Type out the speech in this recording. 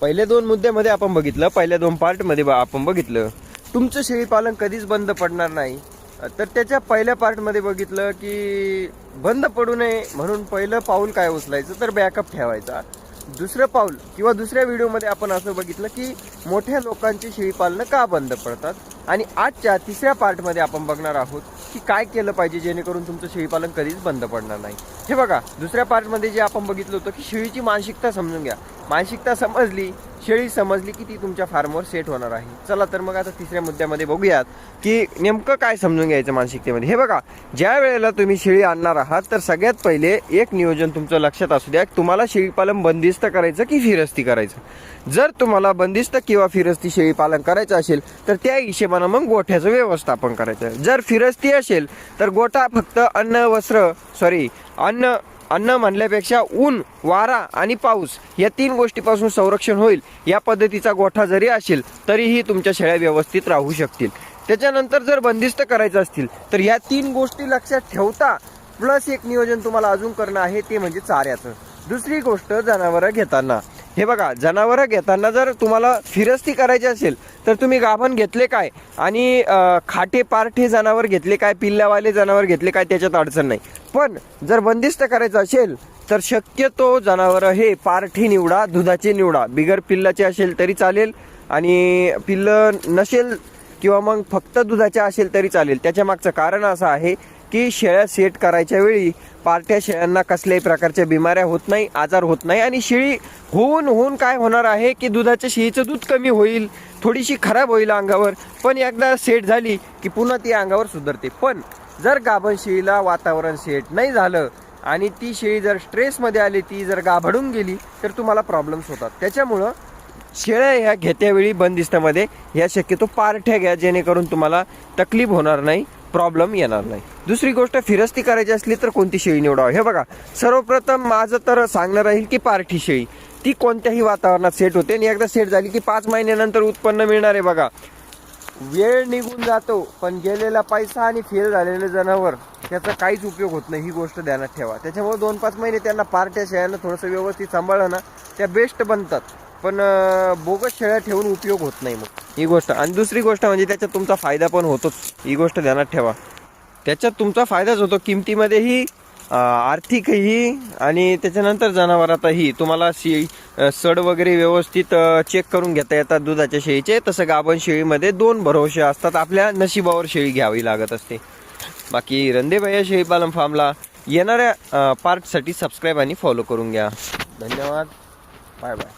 पहिल्या दोन मुद्द्यामध्ये आपण बघितलं, पहिल्या दोन पार्टमध्ये आपण बघितलं तुमचं शेळीपालन कधीच बंद पडणार नाही. तर त्याच्या पहिल्या पार्टमध्ये बघितलं की बंद पडू नये म्हणून पहिलं पाऊल काय उचलायचं तर बॅकअप ठेवायचा. दुसरं पाऊल किंवा दुसऱ्या व्हिडिओमध्ये आपण असं बघितलं की मोठ्या लोकांची शेळीपालनं का बंद पडतात. आणि आजच्या तिसऱ्या पार्टमध्ये आपण बघणार आहोत की काय केलं पाहिजे जेणेकरून तुमचं शेळीपालन कधीच बंद पडणार नाही. हे बघा, दुसऱ्या पार्टमध्ये जे आपण बघितलं होतं की शेळीची मानसिकता समजून घ्या. मानसिकता समजली, शेळी समजली की ती तुमच्या फार्मवर सेट होणार आहे. चला तर मग आता तिसऱ्या मुद्द्यामध्ये बघूयात की नेमकं काय समजून घ्यायचं मानसिकतेमध्ये. हे बघा, ज्या वेळेला तुम्ही शेळी आणणार आहात तर सगळ्यात पहिले एक नियोजन तुमचं लक्षात असू द्या, तुम्हाला शेळीपालन बंदिस्त करायचं की फिरस्ती करायचं. जर तुम्हाला बंदिस्त किंवा फिरस्ती शेळीपालन करायचं असेल तर त्या हिशेबानं मग गोठ्याचं व्यवस्थापन करायचं. जर फिरस्ती असेल तर गोठा फक्त अन्न म्हणल्यापेक्षा ऊन, वारा आणि पाऊस या तीन गोष्टीपासून संरक्षण होईल या पद्धतीचा गोठा जरी असेल तरीही तुमच्या शेळ्या व्यवस्थित राहू शकतील. त्याच्यानंतर जर बंदिस्त करायचं असतील तर या तीन गोष्टी लक्षात ठेवता प्लस एक नियोजन तुम्हाला अजून करणं आहे ते म्हणजे चाऱ्याचं. दुसरी गोष्ट, जनावरं घेताना. हे बघा, जनावरं घेताना जर तुम्हाला फिरस्ती करायची असेल तर तुम्ही गाभण घेतले काय आणि खाटे पारठे जनावर घेतले काय, पिल्ल्यावाले जनावर घेतले काय, त्याच्यात अडचण नाही. पण जर बंदिस्त करायचं असेल तर शक्यतो जनावरं हे पारठी निवडा, दुधाचे निवडा. बिगर पिल्लाचे असेल तरी चालेल आणि पिल्लं नसेल किंवा मग फक्त दुधाचे असेल तरी चालेल. त्याच्या मागचं कारण असं आहे की शेळ्या सेट करायच्या वेळी पार्ट्या शेळ्यांना कसल्याही प्रकारच्या बिमाऱ्या होत नाही, आजार होत नाही. आणि शेळी होऊन काय होणार आहे की दुधाच्या शेळीचं दूध कमी होईल, थोडीशी खराब होईल अंगावर, पण एकदा सेट झाली की पुन्हा ती अंगावर सुधारते. पण जर गाभण शेळीला वातावरण सेट नाही झालं आणि ती शेळी जर स्ट्रेसमध्ये आली, ती जर गाभडून गेली तर तुम्हाला प्रॉब्लेम्स होतात. त्याच्यामुळं शेळ्या ह्या घेत्यावेळी बंदिस्तामध्ये ह्या शक्यतो पार्ट्या घ्या जेणेकरून तुम्हाला तकलीफ होणार नाही, प्रॉब्लेम येणार नाही. दुसरी गोष्ट, फिरस्ती करायची असली तर कोणती शेळी निवडावी. हे बघा, सर्वप्रथम माझं तर सांगणं राहील की पारठी शेळी. ती कोणत्याही वातावरणात सेट होते आणि एकदा सेट झाली की 5 महिन्यानंतर उत्पन्न मिळणार आहे. बघा, वेळ निघून जातो पण गेलेला पैसा आणि फेल झालेलं जनावर त्याचा काहीच उपयोग होत नाही, ही गोष्ट ध्यानात ठेवा. त्याच्यामुळे 2-5 महिने त्यांना पार्ट्या शेळ्यांना थोडंसं व्यवस्थित सांभाळलं ना त्या बेस्ट बनतात. पण बोगस शेळ्या ठेवून उपयोग होत नाही मग, ही गोष्ट. आणि दुसरी गोष्ट म्हणजे त्याच्यात तुमचा फायदा पण होतोच, ही गोष्ट ध्यानात ठेवा. त्याच्यात तुमचा फायदाच होतो, किमतीमध्येही, आर्थिकही आणि त्याच्यानंतर जनावरातही. तुम्हाला सड वगैरे व्यवस्थित चेक करून घेता येतात दुधाच्या शेळीचे. तसं गाभण शेळीमध्ये 2 भरोसे असतात, आपल्या नशिबावर शेळी घ्यावी लागत असते. बाकी रंदेभैया शेळीपालन फार्मला येणाऱ्या पार्टसाठी सबस्क्राईब आणि फॉलो करून घ्या. धन्यवाद, बाय बाय.